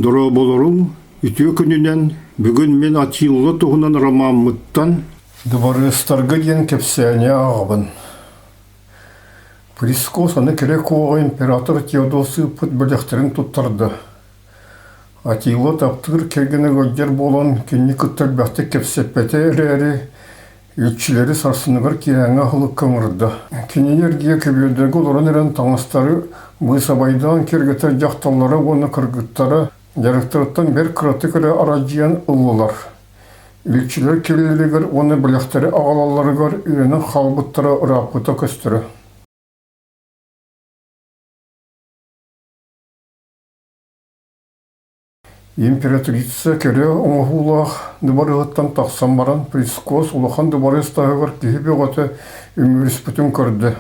Дора болорун үтүө күнүнен бүгүн мен Атилла туһунан ромаммыттан дыбарыстарга диэн кепсээне агабын. Прискос аны керек оға император Теодосы пыт бөлехтерин туттарды. Атилла таптыр кергені гөлдер болан кенни кыттар бәхті кепсеппете әрі үтчілері сарсыныгар кияңа хылық көңірді. Кененергия көбелдегі оларын әрін таңыстары бұйсабайдан кергетер жақталары оны кыргыттары жарықтырыттан бер кыратыкыры арадиян ұлылар. Үлчілер келелігер оны білектері ағалаларығар үйінің қалбыттары ұрапқыта көстірі. Императрица кере оңғулақ дыбарығыттан тақсан баран Прискос улахан дыбарыстағығар кейбе ғаты өміріс бүтін көрді.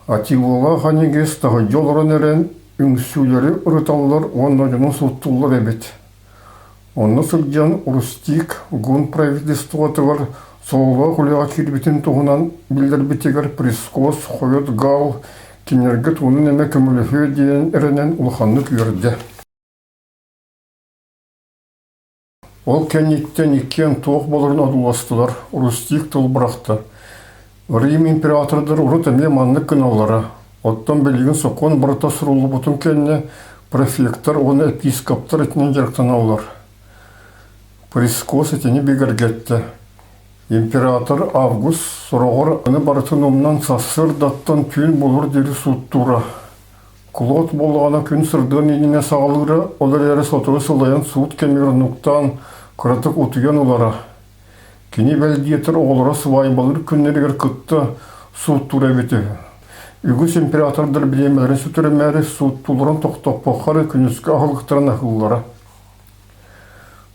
Атилла ханегес тағы жолырын әрен үңсүүлері ұрыталылар онна жонын суыттулар әбет. Онна сылжан Урустик гун правительствотығар соғыға құлыға кербетін тұғынан білдер бітегер Прискос, Хойот, Гал, кенергі туының әмі көмілігі дейін әрінен ұлханны түлерді. Ол кәнеттен еккен тоқ болырын адуластылар, Урустик тұл бұрақты. Рим императордар ұрыт әме манлық күналары. Оттан білген соқон бұрыта сұрулы бұтын кәнне префекттар оны епископтар етінен жарықтан аулар. Прискос етені бегергетті. Император Август сұрағыр әні барытын омнан сасыр даттан түйін болыр дері суыттура. Клод болғана күн сырдың еніне сағалыры, олар әрі сотыры сылайын суыт кемерінуқтан күратық ұтыген олара. Кені бәлдиетір оғылыра сывай балыр күннергер күтті суыттура беті. Үгіс императордар білемелерін сүтірімәрі суыттуларын тоқтақпаққары күніскі ағылықтарын ақылылары.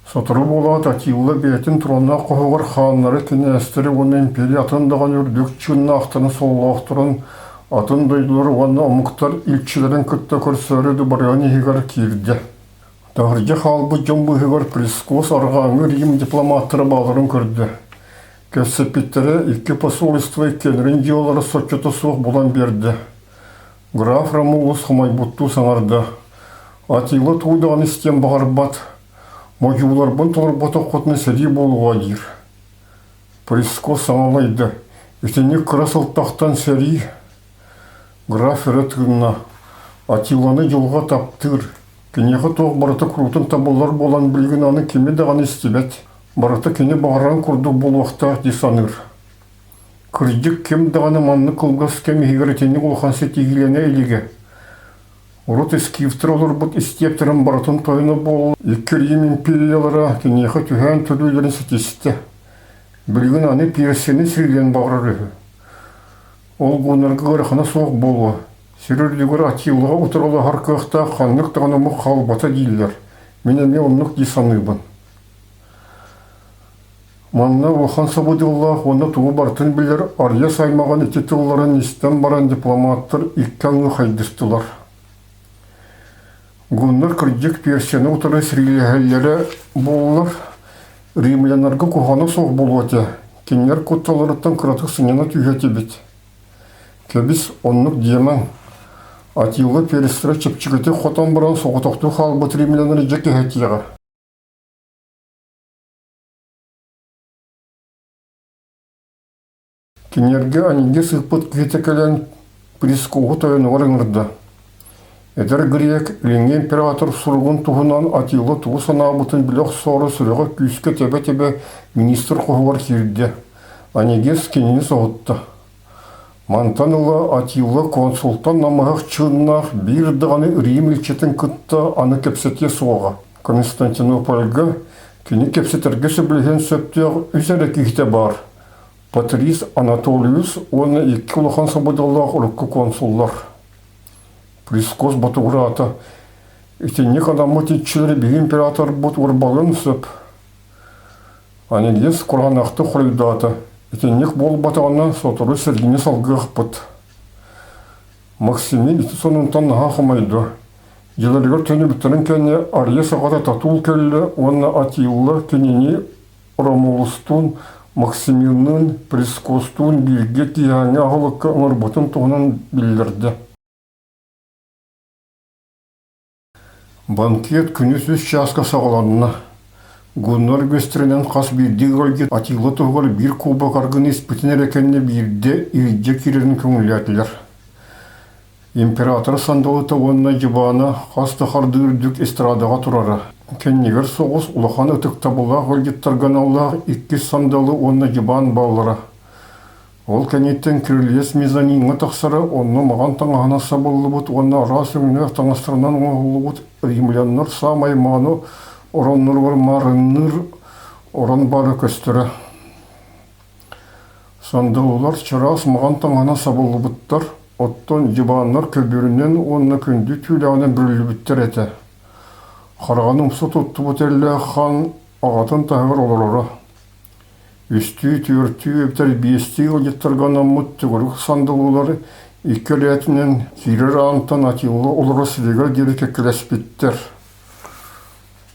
Сотыры болат Атилла бетін тронна қоғығыр ханлары кенестері оны империя атындаған үрдік чүнна ақтаны соллақтырын атын дойдылары оны омықтар илчілерін күтті көрсөрі дүбарғаны егер керді. Дағыржы қалбы жомбы егер Прискос арғаңы Рим дипломаттары бағырын көрді. Кәсіпеттері екі посольство екенерін жиолары сотчеті соқ болан берді. Граф Ромулус қымай бұтту саңарды. Атилла туйдаған істен бағар бат. Мойылар бұн толыр бота қотыны сәди болуға дир. Прискос саңалайды. Етіне қыра сылтақтан сәри. Граф әрі Атилланы жолға таптыр. Кенеға тоқ барыты құрутын табылар болан білген аны кеме даған істебет. Барыты кене бағаран күрді бұл уақта десаныр. Күрдік кем дағаны манны қылғас кем егеретені олған сетегілене әліге. Ұрыт ескевтір олар бұд істептерін барытын тойыны бол. Еккер ем империялары кенеға түйен түрлерін сетесті. Білген аны персені сірілен бағырары. Ол ғонарға ғырқына соқ болу. Сірірдігір Атиллаға ұтырылы харқықта қанлық дағанымы қалбата дейлер. Мен әме онлық десаныбын. Манна Ухан Сабудиллах оны туғы бартын білер, ария саймаған ететілларын істен баран дипломаттар иккаңы хайдыстылар. Гуннар кірдік персені ұтыры сірілігелері болылар. Римлянарға құғаны соқ болуаты. Кенер көтталарыттан қыратық сынена түйеті бет. Кәбіс онлық демін. Атилла перестірі чепчігіті қотан баран соғытақты қалбыт римлянары жеке хәтияға. Кенерге анеге сыппыт кетекелен Прискоғы тойынығыр ыңырды. Әдір грек, іліңе император сұрғын туғынан Атилла туғы санабытын біліқ соры сүріға күйіске тебе-тебе министр қоғылар керді. Анегес кенені соғытты. Мантанылы Атилла консултан намағық чыннақ бірдіғаны Рим үлчетін күтті аны кепсетке соға. Константинопольға кені кепсетерге сөбілген сөптеғ үзәрі кейте бар. Патрис Анатолиус оны екі ұлахан сабадаллақ ұрыққы консуллар. Прискос батуғыры аты. Етенек адамы тетчілері бей император бұт ұрбалын сөп. Анегес құрғанақты құрайды аты. Етенек бол батағына сотыры сәргіне салғық бұт. Максимин еті сонынтан наға қымайды. Елергер төні біттірін кәне ария сағата татул кәлі, оны Атилла кенені Ромулустун Максиминнің Прискостун билге кияңа ағылыққа ұңыр бұтын тұғынан білдірді. Банкет күнүс 3 часка сагаланна. Гуннар gösтеренен қас бирди гөлгет атилы тугал бир куба каргын испитинер экенне бирде иридже кирерин көңүләтилер. Император сандалы таванна жибана қасты хардырдык эстрадага турара. Кеннигер соғыс улахан өтік табыла гөлгеттарган аллах 2 сандалы онна жибан баллара. Ол кенеттен кирилес мезонинға тақсары онны маған таңағана сабылы бұд, онна рас өңіне таңастырынан оңғылы бұд, римляннар самай ману ораннар бар марынныр, оран бары көстірі. Сандалылар чырас маған таңағана сабылы бұдтар, оттон жибаннар көбірінен онна күнді түйләуіне бүрілі бүттер еті. Қарғаным сұт ұтты бұт әлі хан ағатын тағыр оларары. Үсті түрті өптер бесті ғылгеттіргана мұттығырық сандалылары иккелетінен кирер антан атилы олары сілегер дері кекілес біттер.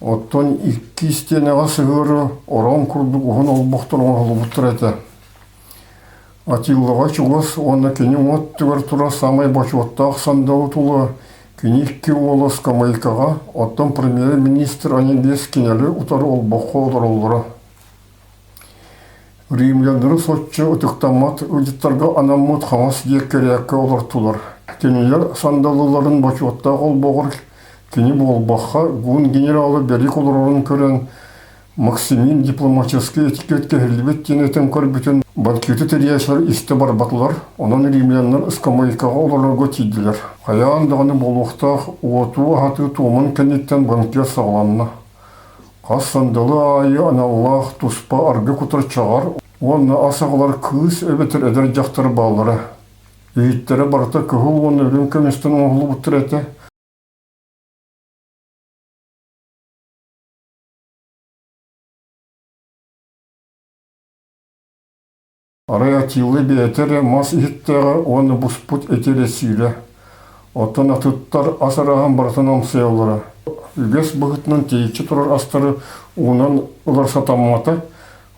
Оттан 2 стенеға сығыры оран күрдік оғын олбақтыр оңғылы бұттыр әті. Атилыға чуғыз оны кені мұттығыр тұра самай бачуаттақ сандалы тұлы кені 2 олы скамайкаға оттан премьер-министр анебес кенелі ұтары олбаққа олар олары. Римлянлары сотчы ұтықтамат өдеттарға анаммыт хамас деккерекке олар тұлар. Кенелер сандалыларын бачуаттақ олбағыр кені болбаққа гун генералы берек оларын көрен Максимин дипломатический этикетке херлибет тенетен көрбітін банкеті терияшылар істі барбатылар, онан римлянлар ыскамайкаға оларға тейділер. Қаяндығыны болуқтақ уату ағаты туымын кенеттен банкет сағыланына. Қас сандалы айы аналлах туспа арғы күтір чағар, онна асағылар күз өбетір әдір жақтыр балары. Ейттері барта күхіл оны өлім көместен оңғылы бұттыр әті. Арай атилы бәйтері мас еттері оны бұспұт әтері сүйрі. Оттан атыттар асыраған бартын амсаялары. Үгес бұғытынан тейчі тұрар астары онан ұлар сатамматы,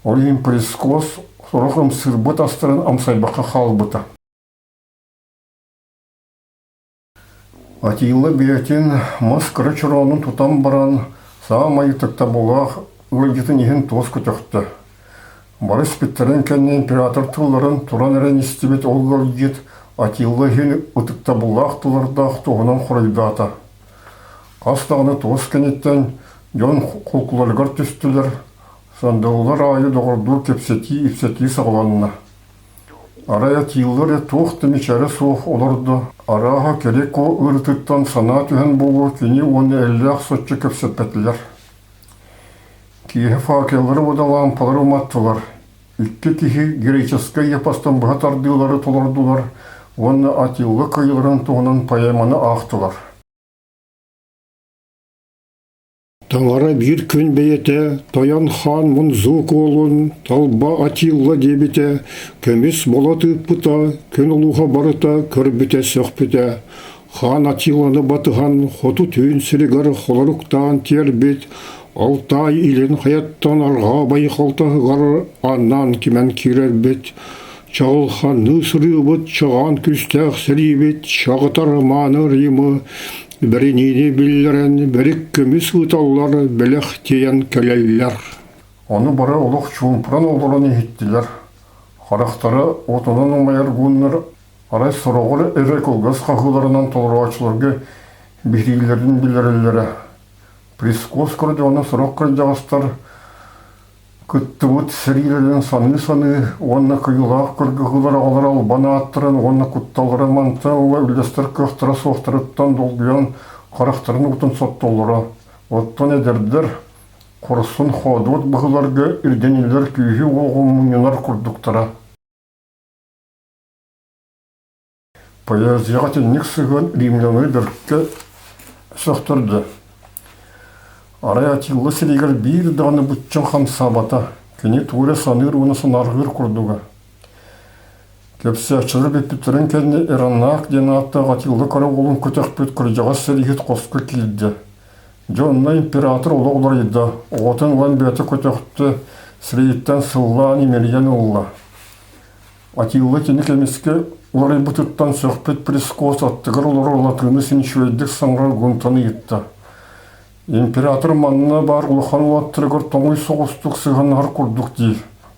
олейін прескос сұрықым сырбыт астарын амсайбаққа қалбыты. Атилы бәйтін мас кірі чыранын тұтам баран саамайы тұқта болақ өлгетін ехін тоз көтіқті. Барыс біттерін кәнне император тұлларын тұран әрен істебет олғар ет атилы хен ұтықта бұлақ тұлардақ тұғынан құрайдата. Қастағыны тоз кәнеттен жон құлқыларғар түстілер, сандалылар айы доғырдур кепсети сағыланына. Арай атилылар тоқты мечәрі соқ оларды. Араға керек о ұрытыттан сана түхен болу кені оны әлләқ сотчы кепсетпетілер. Киһи факеллары ода лампалары уматтылар. 2 киһи греческий епастан бұғат ардылары толардылар. Оны атилы кыйларын туғынан паяманы ақтылар. Таңара bir күн бейете, Таян хан мұн зук олын, талба атилы дебете, көмес болаты пыта, көн олуға барыта, көрбіте сөқпіте. Хан атиланы батыған, хоту түйін сілігар холаруктан тербет, Алтай илен хаяттан арға байқалтағығар аннан кемен керер бет. Чағылхан нүсірі бұд чаған күстәқ сірі бет, шағытар маны римы, бірінейді білдерін, бірік көміс ұталар, біліқ тейен кәлелер. Оны бара олық чуымпыран оларын ехеттілер. Қарақтары отынан омайыр гүннер, арай сұрағылы әрек олғыз қағыларынан толырағачыларға бейрилердің білерелері. Прескос көрді оны сұрақ көрдіғастар күтті бұд сәрилерден саны, оны қиылақ көргіғылар ағылар албаны аттырын, оны күтталары манты, олы үлдестір көқтірі соқтырыттан долғыян қарақтарын ұтын соттолары. Оттан әдердер құрысын қоды бұд бұғыларға үрденелер күйі оғын мұнынар күрдіктара. Поэзияға теннік сығын римляны бірікке сөқтірді. Арай атилы сілегер бір дағаны бұтчын хан сабата, кені туыры саныр оны санарғыр күрдігі. Кепсі әчілі беппеттерін кәдіне әраннақ дені аттақ атилы кары олын көтәқ бөт күрдіға сілегет қосқы келді. Жонна император олы олар еді, оғытын лан бәті көтәқті сілейттен сылла немерген олла. Атилы кені кәмеске олар бұтыттан сөқпет прескос аттығыр олар олатыны сен шөлдік саңғар гүнтаны етті. Император манна бар улахан улаттыргыр тоңой соғыстық сығанар құрдық дей.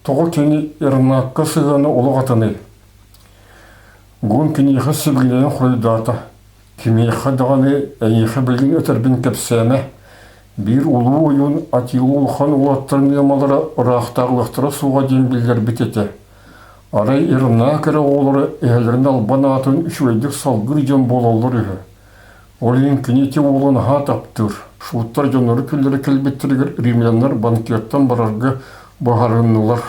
Тоғы кені ернаққа сығаны олығатыны. Гон кенеға сібгілейін құрайдата. Кемеға дағаны әйеға білген өтірбін кәпсәмә. Bir ulu oyun Atilla улахан улаттырын емалары ұрақтағылықтыра суға ден білдер бітеті. Арай ерна кәрі олары әлерін албан атын үшвейдік салғыр жан болалар үйі. Олин кенеті олын ға таптыр. Шуыттар жонары күлдері кәлбеттірігір римлянлар банкеттен барарғы бағарынылар.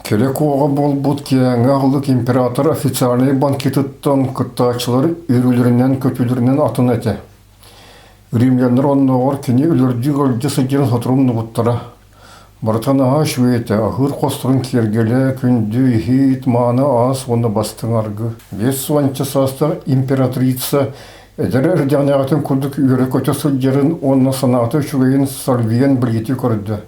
Керек оға бол бұд кең ағылық император официальный банкеттен кыттачылар үйрілерінен көпілерінен атын әте. Римлянлар оннағар кене үлірді ғөлді сәден сатырымны бұттара. Бартан аға шуеті, ағыр қостырын кергелі, күнді, хейт, маны, ас, оны бастың арғы. Бес суанчы састар императрица әдір әрден ағатын күрдік үйірі көте сұлдерін оны санаты шуейін сарвиен білгеті көрді.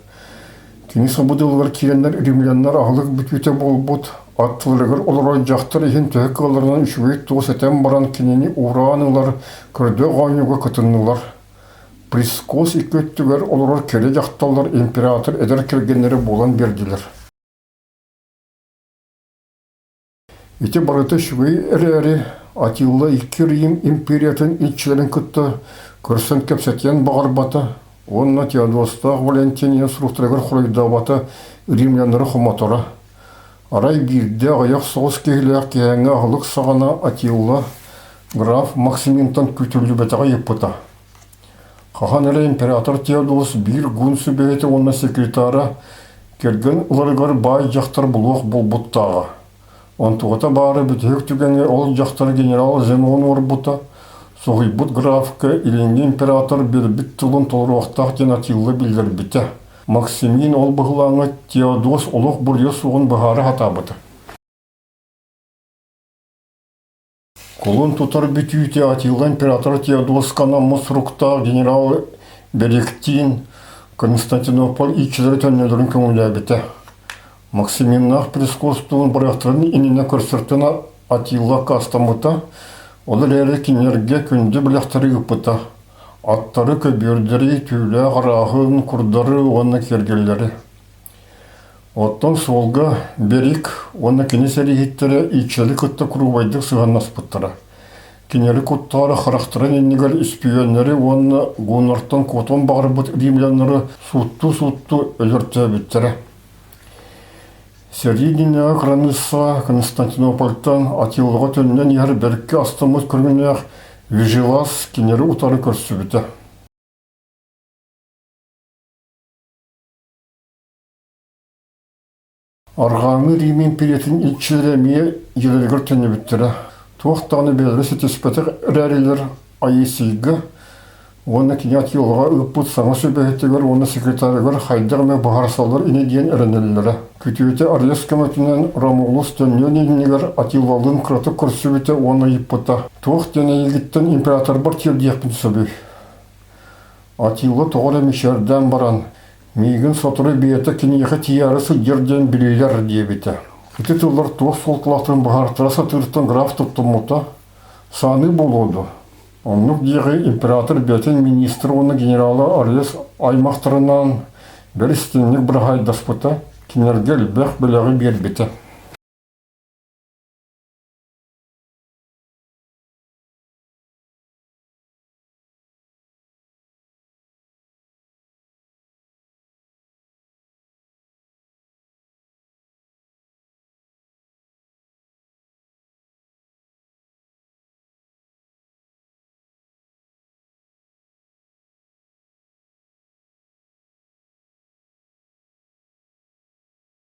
Кені сабудылығыр кейленлер римлянлар ағылық бүтбеті бол бұд. Аттылығыр олар жақтыр ехін түйік қаларынан шуейт тоғыс әтен баран кенені ұранылар, көрді ғайнуға күтінілар. Прискос икөттігер олар келе жақталар император әдір кергенлері болан берділер. Ете барыты шуей әрі Атилла икі Рим империятын илчілерін күтті, көрсін кәпсәтен бағар баты. Онна Теодостақ Валентиния сұруқтырығыр құрайдабаты римлянлары құматора. Арай бірде аяқ соғыс кейлер кейіңі ағылық сағана Атилла граф Максиминтан күтірлі бәтіға еппыта. Қахан әрі император Теодос бір гүн сүбейті онна секретары келген ұларығар бай жақтар бұлуық бұл бұттаға. Онтуғыта бары бүтек түгенге ол жақтар генерал Зенон орбыта. Соғый бұд графка илінгі император бір біт тұлын толыруақтақ ден Атилла білдер біті. Максимин ол бұғылаңы Теодос олық бұрия суғын бұғары хатабыты. Қолын тұтар бүтүйте Атилла император Теодос қанамы сұрықтақ генерал Беректин Константинополь ичілері төннелерін көңілі біті. Максиминнақ прескостуын бірақтырын иніне көрсіртіна Атилла қастамыта. Олар әрі кенерге күнді біліқтері үпіті. Аттары көбердері, түйілі, ғарағын, құрдары, оны кергелері. Оттан солға берік, оны кенесері еттері ичелі күтті күрубайдық сыған аспыттары. Кенері күттары қарақтырын енігер іспүйенлері, оны ғонартан көтон бағыр бұт римлянлары сутту өлірті біттері. Середине граница Константинопольтан Атиллаға төннен ер берікке астамыз көргенек Вижелас кенері ұтары көрсібіті. Арғаны Рим империятын илчілеріме елелігір тәне біттірі. Тоқтағыны белірі сетеспетік әрәрелер айысыйғы. Оны кене Атиллаға үппұт саңа сөбәйеттігер, оны секретарығыр хайдағыме бағарсалар ине дейін әрінелілері. Күтуеті Арес көмөтінен Ромулус төннен енігер Атиллалың қыраты көрсібеті оны еппыта. Тоқ дене елгіттен император бар тердияқпын сөбей. Атилла тоғыр әмешерден баран. Мейгін сотыры бейеті кенеғі тиярысы ерден білейлер дейбеті. Күті тұлар тоқ сол қылақтың бағартыра сатырыстан граф тұптымыта саны болуды. Онлық деғі император бәтін министр оны генералы Арес аймақтарынан бір істенлік бір хайдаспыта кенергел бәқ біліғі бербеті.